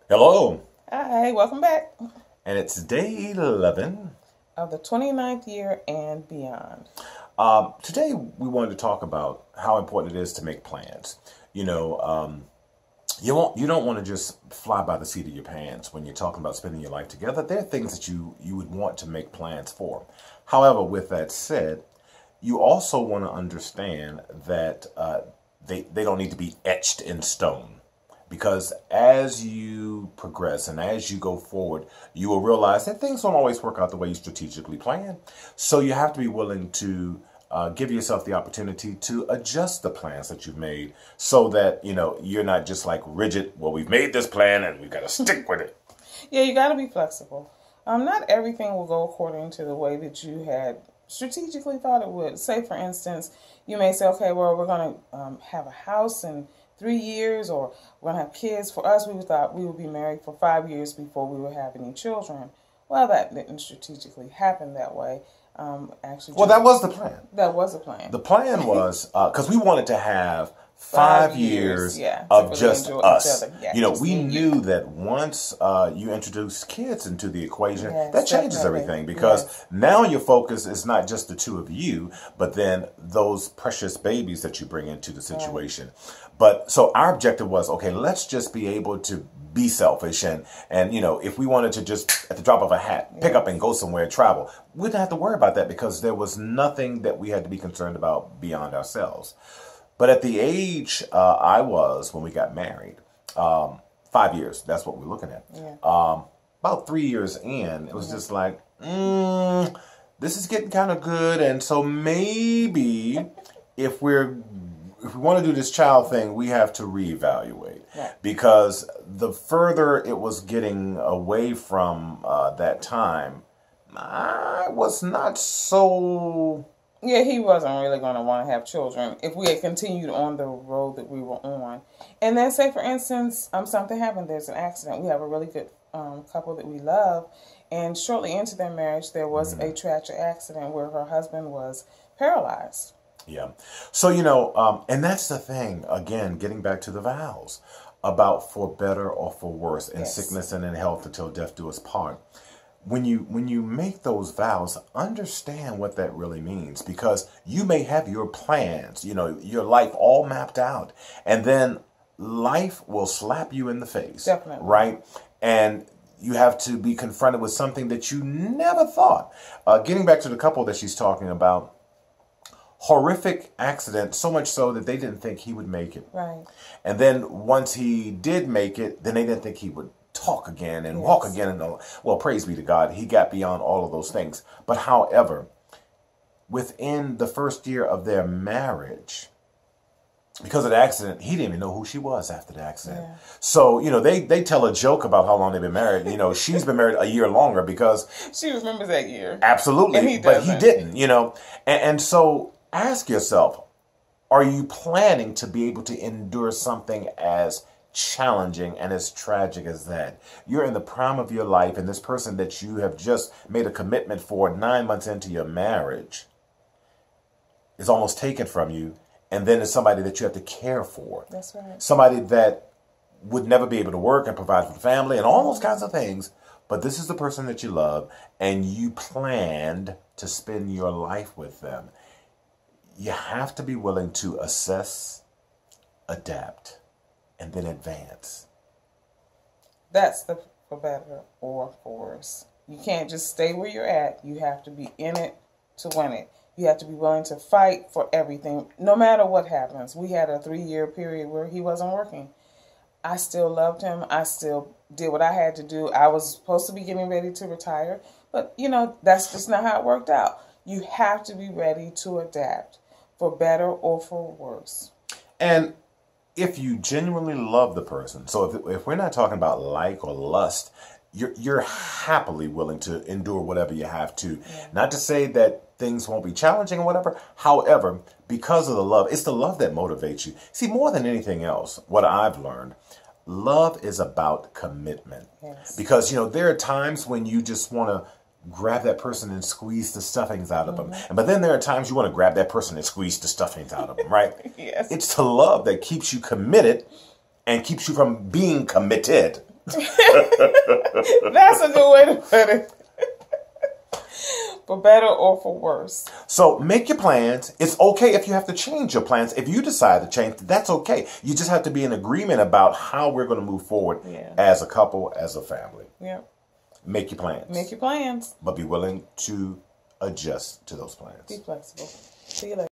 Hello, Hi, welcome back and it's day 11. of the 29th year and beyond. Today, we wanted to talk about how important it is to make plans. You know, you don't want to just fly by the seat of your pants when you're talking about spending your life together. There are things that you would want to make plans for. However, with that said, you also want to understand that they don't need to be etched in stone. Because as you progress and as you go forward, you will realize that things don't always work out the way you strategically plan. So you have to be willing to give yourself the opportunity to adjust the plans that you've made so that, you're not just like rigid, well, we've made this plan and we've got to stick with it. Yeah, you got to be flexible. Not everything will go according to the way that you had strategically thought it would. Say, for instance, you may say, okay, well, we're going to have a house in 3 years, or we're going to have kids. For us, we thought we would be married for 5 years before we would have any children. Well, that didn't strategically happen that way. Well, that was the plan. That was the plan. The plan was, because we wanted to have 5 years of just us. Yeah, we knew that once you introduce kids into the equation, that changes everything, because now your focus is not just the two of you, but then those precious babies that you bring into the situation. But so our objective was, okay, let's just be able to be selfish and if we wanted to just at the drop of a hat pick up and go somewhere and travel, we didn't have to worry about that because there was nothing that we had to be concerned about beyond ourselves. But at the age I was when we got married, 5 years, that's what we're looking at. About 3 years in, it was just like, this is getting kind of good. And so maybe if we want to do this child thing, we have to reevaluate. Because the further it was getting away from that time, I was not so... Yeah, he wasn't really going to want to have children if we had continued on the road that we were on. And then say, for instance, something happened. There's an accident. We have a really good couple that we love. And shortly into their marriage, there was a tragic accident where her husband was paralyzed. Yeah. So, and that's the thing, again, getting back to the vows about for better or for worse, in sickness and in health until death do us part. When you make those vows, understand what that really means, because you may have your plans, your life all mapped out, and then life will slap you in the face. Definitely. Right? And you have to be confronted with something that you never thought. Getting back to the couple that she's talking about, horrific accident, so much so that they didn't think he would make it. Right. And then once he did make it, then they didn't think he would talk again and walk again. And well, praise be to God, he got beyond all of those things. But however, within the first year of their marriage, because of the accident, he didn't even know who she was after the accident. So, they tell a joke about how long they've been married. She's been married a year longer because... She remembers that year. Absolutely. And but he didn't, And so ask yourself, are you planning to be able to endure something as challenging and as tragic as that? You're in the prime of your life, and this person that you have just made a commitment for 9 months into your marriage is almost taken from you, and then it's somebody that you have to care for. That's right. Somebody that would never be able to work and provide for the family and all those kinds of things, but this is the person that you love, and you planned to spend your life with them. You have to be willing to assess, adapt, and then advance. That's the for better or for worse. You can't just stay where you're at. You have to be in it to win it. You have to be willing to fight for everything, no matter what happens. We had a 3-year period where he wasn't working. I still loved him. I still did what I had to do. I was supposed to be getting ready to retire, but that's just not how it worked out. You have to be ready to adapt, for better or for worse. And if you genuinely love the person, so if we're not talking about like or lust, you're happily willing to endure whatever you have to. Not to say that things won't be challenging or whatever. However, because of the love, it's the love that motivates you. See, more than anything else, what I've learned, love is about commitment. Because, there are times when you just want to grab that person and squeeze the stuffings out of them. But then there are times you want to grab that person and squeeze the stuffings out of them, right? Yes. It's the love that keeps you committed and keeps you from being committed. That's a good way to put it. For better or for worse. So make your plans. It's okay if you have to change your plans. If you decide to change, that's okay. You just have to be in agreement about how we're going to move forward as a couple, as a family. Yeah. Make your plans. Make your plans. But be willing to adjust to those plans. Be flexible. See you later.